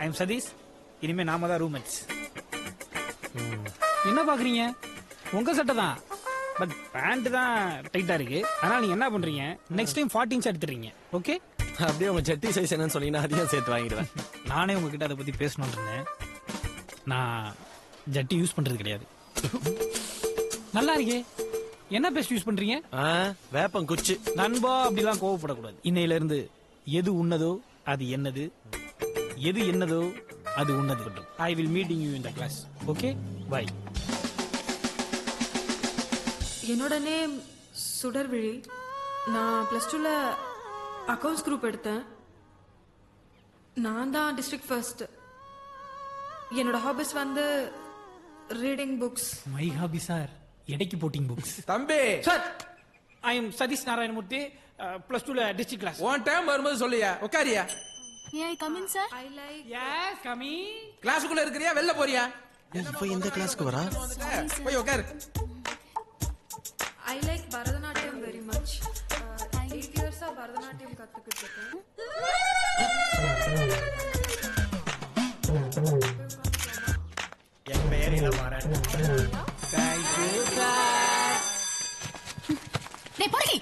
ஐ am Satish. இனிமே நாம தான் ரூம்மேட்ஸ். என்ன பாக்குறீங்க? உங்க சட்டை தான், பட் பேண்ட் தான் டைட்டா இருக்கு. அதனால நீங்க என்ன பண்றீங்க, நெக்ஸ்ட் டைம் 14 இன்ச் எடுத்துறீங்க. ஓகே? அப்படியே உங்க ஜட்டி சைஸ் என்னன்னு சொன்னீங்கன்னா அதையும் சேர்த்து வாங்கிடுவேன். நானே உங்ககிட்ட அதை பத்தி பேசணும்னு இருந்தேன். நான் ஜட்டி யூஸ் பண்றது கிடையாது. நல்லா இருக்கே. என்ன பேஸ்ட் யூஸ் பண்றீங்க? வேப்பம் குச்சி. நண்பா அப்படிலாம் கோவப்படக்கூடாது. இன்னையில இருந்து எது உன்னதோ அது என்னது, எது என்னதோ அது உன்னது. I will meeting you in the class. Okay, bye. என்னோட நேம் சுடர்விழி. நான் ப்ளஸ் டூவில் அக்கௌண்ட்ஸ் குரூப் எடுத்தேன். நான் தான் டிஸ்ட்ரிக்ட் ஃபர்ஸ்ட். என்னோட ஹாபிஸ் வந்து reading books. My hobby sir எடைக்கு போட்டிங் புக்ஸ். தம்பி sir, I am Satish Narayanamurthy, plus டூல டிஸ்ட்ரிக்ட் கிளாஸ். ஒன் டைம் வரும்போது சொல்லியா உட்காரியா? May I come in, sir? I like is coming. கிளாஸுக்குள்ள இருக்கிறியா வெளில போறியா? இப்ப எந்த கிளாஸ்க்கு வரா? போய் உட்காரு. I like Bharatanatyam very much. 8 இயர்ஸா பரதநாட்டியம் கத்துக்கிட்டு இருக்கேன். என் பெயர் இளமாறன். டேய் பொறுக்கி.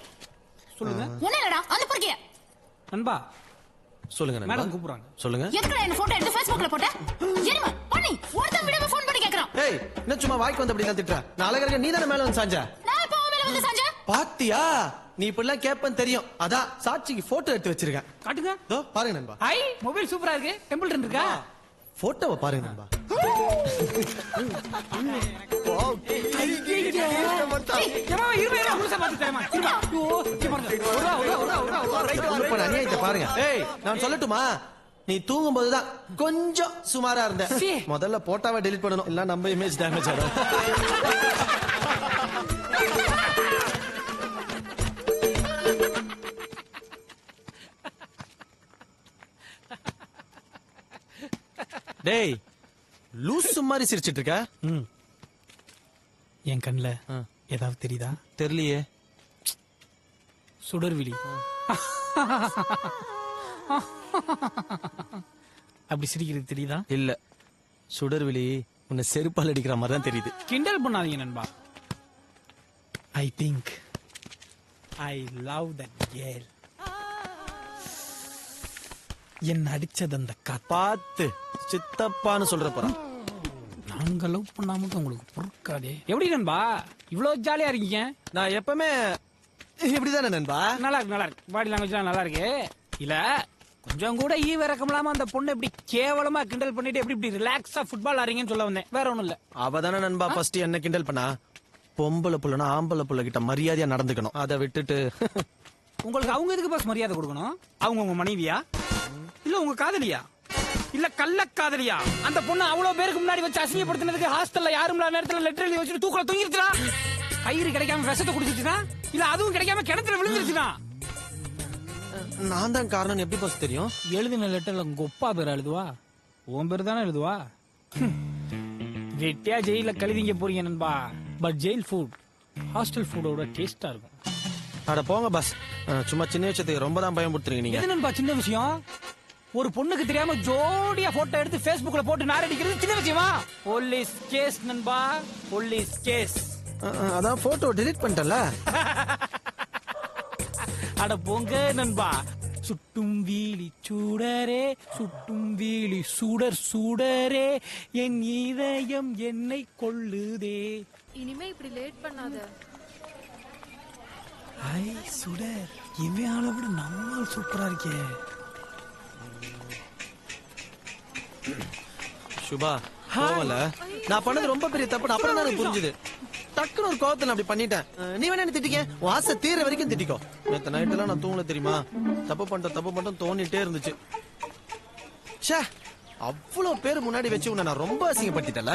சொல்லுங்க. ஒண்ணு இல்லடா, அந்த பொறுக்கிய. நண்பா, சொல்லுங்க நண்பா. மேடம் கூப்பிடுறாங்க. சொல்லுங்க. எதுக்குடா என்ன போட்டோ எடுத்து Facebookல போட்ட? என்னமா பண்ணி ஒருத்தன் விடாம ஃபோன் பண்ணி கேக்குறான். ஏய், என்ன சும்மா வாய்க்கு வந்து அப்படி திட்டுற? நான் அழகா இருக்க, நீ தானே மேல வந்து சாஞ்ச. நான் இப்ப உன் மேல வந்து சாஞ்சா? பாத்தியா? நீ இப்படிலாம் கேப்பன்னு தெரியும். அதான் சாட்சிக்கு போட்டோ எடுத்து வச்சிருக்கேன். காட்டுங்க. இதோ பாருங்க நண்பா. ஐ மொபைல் சூப்பரா இருக்கு. டெம்பிள் ரன் இருக்கா? போட்டோவை பாருங்க நண்பா. அநியாயத்தை பாருங்க. ஏய், நான் சொல்லட்டுமா? நீ தூங்கும் போதுதான் கொஞ்சம் சுமாரா இருந்த. முதல்ல போட்டோவை டெலிட் பண்ணணும், இல்ல நம்ம இமேஜ் டேமேஜ் ஆகும். டேய், லூசு மாதிரி சிரிச்சிட்டு இருக்க. என் கண்ணுல ஏதாவது தெரியுதா? தெரியலையே. சுடர்விழி. அப்படி சிரிக்கிறது தெரியுதா? இல்ல, சுடர்விழி உன்னை செருப்பால் அடிக்கிற மாதிரி தான் தெரியுது. கிண்டல் பண்ணாதீங்க நண்பா. I think I love that girl. என் அடிச்சது அந்த பார்த்து சித்தப்பான்னு சொல்ற போறான். நாங்க லவ் பண்ணாம உங்களுக்கு பொறுக்காதே. எப்படி நண்பா இவ்வளவு ஜாலியா இருக்கீங்க? நான் எப்பவுமே இப்படிதானே நண்பா. நல்லா இருக்கு, நல்லா இருக்கு. பாடி லாங்குவேஜ் நல்லா இருக்கு. இல்ல கொஞ்சம் கூட ஈவிரக்கம் இல்லாம அந்த பொண்ணு இப்படி கேவலமா கிண்டல் பண்ணிட்டு எப்படி இப்படி ரிலாக்ஸா ஃபுட்பால் ஆறீங்கன்னு சொல்ல வந்தேன், வேற ஒண்ணும் இல்ல. அவதானே நண்பா ஃபர்ஸ்ட் என்ன கிண்டல் பண்ணா. பொம்பளை புள்ளனா ஆம்பளை புள்ள கிட்ட மரியாதையா நடந்துக்கணும். அதை விட்டுட்டு உங்களுக்கு அவங்க எதுக்கு பாஸ் மரியாதை கொடுக்கணும்? அவங்க உங்க மனைவியா, இல்ல உங்க காதலியா, இல்ல கள்ள காதலியா? அந்த பொண்ணு அவ்வளவு பேருக்கு முன்னாடி வச்சு அசிங்கப்படுத்தினதுக்கு ஹாஸ்டல்ல யாரும் இல்லாத நேரத்துல லெட்டர் எழுதி வச்சுட்டு தூக்கல தூங்கிருச்சுனா, கயிறு கிடைக்காம விஷத்தை குடிச்சிச்சுனா, இல்ல அதுவும் கிடைக்காம கிணத்துல விழுந்துருச்சுனா, நான் தான் காரணம் எப்படி பாஸ் தெரியும்? எழுதின லெட்டர்ல உங்க அப்பா பேர் எழுதுவா, உன் பேர் தானே எழுதுவா? வெட்டியா ஜெயில கழுதிங்க போறீங்க நண்பா. பட் ஜெயில் ஃபுட் ஹாஸ்டல் ஃபுட்டோட டேஸ்டா இருக்கும். அட போங்க பாஸ், சும்மா சின்ன விஷயத்துக்கு ரொம்ப தான் பயன்படுத்துறீங்க நீங்க. எது நண்பா சின்ன விஷயம்? ஒரு பொண்ணுக்கு தெரியாம ஜோடியா போட்டோ எடுத்து Facebookல போட்டு நாரடிக்கிறது சின்ன விஷயமா? போலீஸ் கேஸ் நண்பா, போலீஸ் கேஸ். அதான் போட்டோ டெலீட் பண்ணிட்டல. அட போங்க நண்பா. சுட்டும் வீலி சூடரே, சுட்டும் வீலி சுடர் சூடரே, என் இதயம் என்னை கொள்ளுதே. இனிமே இப்படி லேட் பண்ணாத. ஐ சுடர், இவன் ஆளை விட நம்ம சூப்பரா இருக்கே. சுபா, கோவல நான் பண்ணது ரொம்ப பெரிய தப்பு. அப்புறம் தான் எனக்கு புரிஞ்சுது. டக்குனு ஒரு கோவத்துல அப்படி பண்ணிட்டேன். நீ வேணா என்ன திட்டிக்க, உன் ஆசை தீர வரைக்கும் திட்டிக்கோ. நேத்து நைட் எல்லாம் நான் தூங்கல தெரியுமா? தப்பு பண்ணிட்டோம் தோணிட்டே இருந்துச்சு. ச்சே, அவ்வளவு பேர் முன்னாடி வச்சு உன்னை நான் ரொம்ப அசிங்கப்படுத்திட்டல.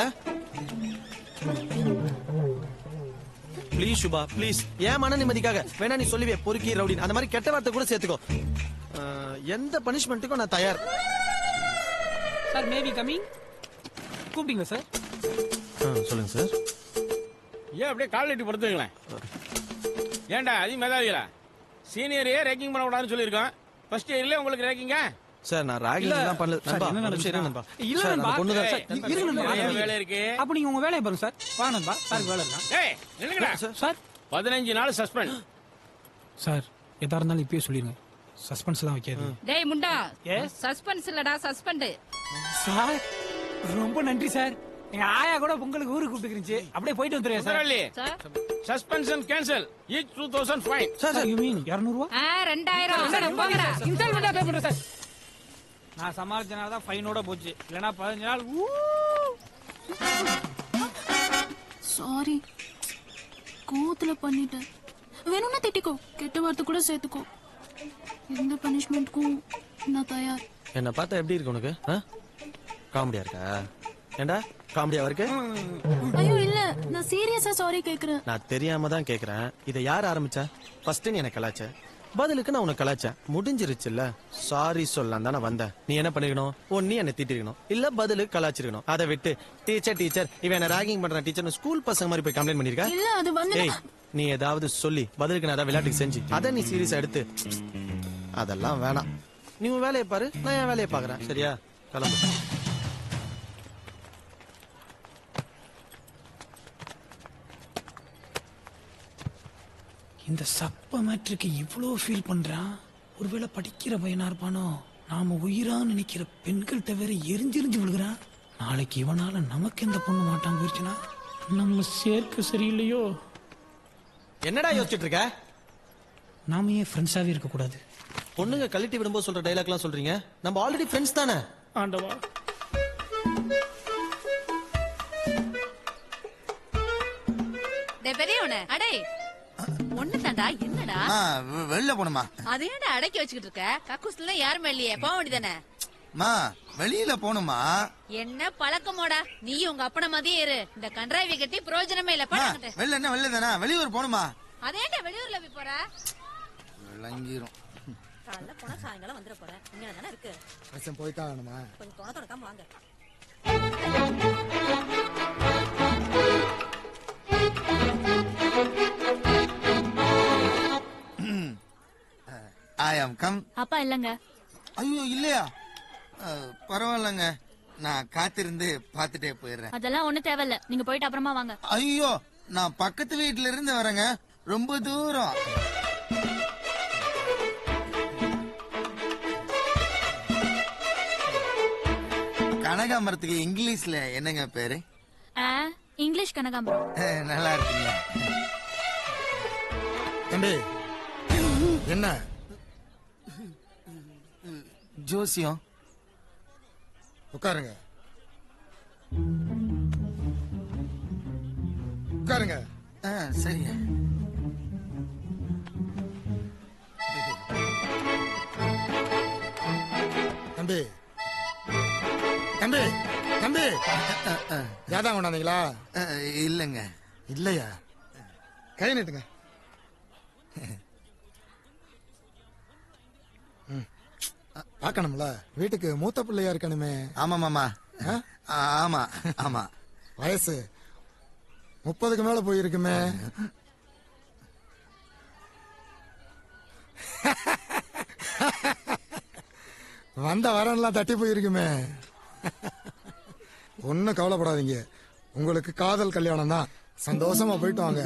ப்ளீஸ் சுபா, ப்ளீஸ், ஏன் மன நிம்மதிக்காக வேணா நீ சொல்லுவே பொறுக்கி ரவுடின் அந்த மாதிரி கெட்ட வார்த்தை கூட சேர்த்துக்கோ. எந்த பனிஷ்மெண்ட்டுக்கும் நான் தயார். Sir maybe coming. கூப்பிட்டீங்களா சார்? சொல்லுங்க சார். ஏன் அப்படியே கால் நீட்டி படுத்துங்களேன். ஏன்டா அதிக மேதாவிகளா? சீனியரையே ரேக்கிங் பண்ணக்கூடாதுன்னு சொல்லியிருக்கோம். ஃபர்ஸ்ட் இயர்லேயே உங்களுக்கு ரேக்கிங்க. சார் நான் ராகிங் எல்லாம் பண்ணல சார், நண்பா என்ன ஒரு நிமிஷம் இரு நடந்துச்சுன்னா- நண்பா இல்ல சார், நண்பா. அந்த பொண்ணு தான் சார், இருங்க நண்பா. நிறைய வேலை இருக்கு அப்ப நீங்க உங்க வேலையை பாருங்க சார். வா நண்பா, சாருக்கு வேலை இருக்கா? ஏய் நில்லுங்கடா சார் 15 நாள் சஸ்பெண்ட் சார் எதா இருந்தாலும் இப்பயே சொல்லிருங்க. சஸ்பென்ஸ் எல்லாம் வைக்காது. டேய் முண்டா Yes? சஸ்பென்ஸ் இல்லடா சஸ்பெண்ட். சார் ரொம்ப நன்றி சார். எங்க ஆயா கூட பொங்கலுக்கு ஊருக்கு கூப்பிட்டுருந்துச்சு. அப்படியே போயிட்டு வந்துருவேன் சார். முதலாளி sir suspension cancel each 2000 fine. Sir sir You mean 200 ரூபா? 2000 போங்கடா. இன்ஸ்டால்மெண்டா பே பண்றேன் சார். நான் சமாளிச்சனால தான் ஃபைனோட போச்சு. இல்லனா 15 நாள் சாரி, கோத்துல பண்ணிட்டேன். வேணும்னா திட்டிக்கோ, கெட்ட வார்த்தை கூட சேர்த்துக்கோ. எந்த பனிஷ்மெண்ட்க்கும் நான் தயார். என்ன பார்த்தா எப்படி இருக்கு உனக்கு காமெடியா இருக்கா ஏண்டா காமெடியா இருக்கு ஐயோ இல்ல, நான் சீரியஸா சாரி கேக்குறேன். நான் தெரியாம தான் கேக்குறேன் இதை யார் ஆரம்பிச்சா ஃபர்ஸ்ட் நீ எனக்கு கலாச்ச பதிலுக்கு நான் உனக்கு கலாச்சேன் முடிஞ்சிருச்சுல்ல சாரி சொல்லலாம் தானே வந்தேன் நீ என்ன பண்ணிருக்கணும் நீ என்ன திட்டிருக்கணும் இல்ல பதிலுக்கு கலாச்சிருக்கணும் அதை விட்டு டீச்சர் இவன் என்ன ராகிங் பண்றான் டீச்சர் ஸ்கூல் பசங்க மாதிரி போய் கம்ப்ளைண்ட் பண்ணிருக்க இல்ல அது வந்து ஏய் நீ ஏதாவது சொல்லி பதிலுக்கு நான் ஏதாவது விளையாட்டுக்கு செஞ்சு அதை நீ சீரியஸா எடுத்து அதெல்லாம் வேணாம் நீ உன் வேலையை பாரு நான் என் வேலையை பாக்குறேன் சரியா கிளம்பு இந்த சப்ப மேட்ருக்கு இவ்வளோ ஃபீல் பண்றான். ஒருவேளை படிக்கிற பையனா இருப்பானோ? நாம உயிரா நினைக்கிற பெண்கள் தவிர எரிஞ்செரிஞ்சு விழுகிறான். நாளைக்கு இவனால நமக்கு எந்த பொண்ணு மாட்டான் போயிடுச்சுன்னா நம்ம சேர்க்க சரியில்லையோ? என்னடா யோசிச்சுட்டு இருக்க நாம ஏன் ஃப்ரெண்ட்ஸாவே இருக்க கூடாது? பொண்ணுங்க கழட்டி விடும்போது சொல்ற டைலாக்லாம் சொல்றீங்க நம்ம ஆல்ரெடி ஃப்ரெண்ட்ஸ் தானே ஆண்டவா, டேய் பெரியவனே அடே ஒண்ணு தாண்டா என்னடா வெளில போணுமா? அது ஏன்டா அடக்கி வச்சுக்கிட்டு இருக்க? கக்கூஸ்ல யாருமே இல்லையே, போக வேண்டியதானே? மா வெளியில போணுமா? என்ன பழக்கமோடா, நீ உங்க அப்பன மாதிரியே இரு. இந்த கன்றாவி கட்டி பிரயோஜனமே இல்ல. பாட்டு வெளில என்ன வெளில தானே வெளியூர் போணுமா? அதேண்டா வெளியூர்ல போய் போற. விளங்கிரும். காலைல போனா சாயங்காலம் வந்துட போறேன். இங்க தானே இருக்கு. போயிட்டா வேணுமா? கொஞ்சம் தொண தொணக்காம வாங்க. ஐ ஆம் கம். அப்பா இல்லங்க. ஐயோ இல்லையா? பரவாயில்லங்க, நான் காத்திருந்து பாத்துட்டே போயிடுறேன். அதெல்லாம் ஒண்ணு தேவையில்ல, நீங்க போயிட்டு அப்புறமா வாங்க. ஐயோ நான் பக்கத்து வீட்டுல இருந்து வரேங்க, ரொம்ப தூரம். கனகாமரத்துக்கு இங்கிலீஷ்ல என்னங்க பேரு? இங்கிலீஷ் கனகாம்பரம். நல்லா இருக்குங்க. தம்பி என்ன ஜோசியம். உட்காருங்க உட்காருங்க. சரிங்க. தம்பி தம்பி தம்பி ஜாதகம் கொண்டாந்தீங்களா? இல்லங்க. இல்லையா? கை நீட்டுங்க. பார்க்கணும்ல, வீட்டுக்கு மூத்த பிள்ளையா இருக்கணுமே. ஆமா மாமா. ஆமா ஆமா. வயசு 30க்கு மேல போயிருக்குமே. வந்த வரன்லாம் தட்டி போயிருக்குமே. ஒன்னும் கவலைப்படாதீங்க, உங்களுக்கு காதல் கல்யாணம் தான். சந்தோஷமா போயிட்டு வாங்க.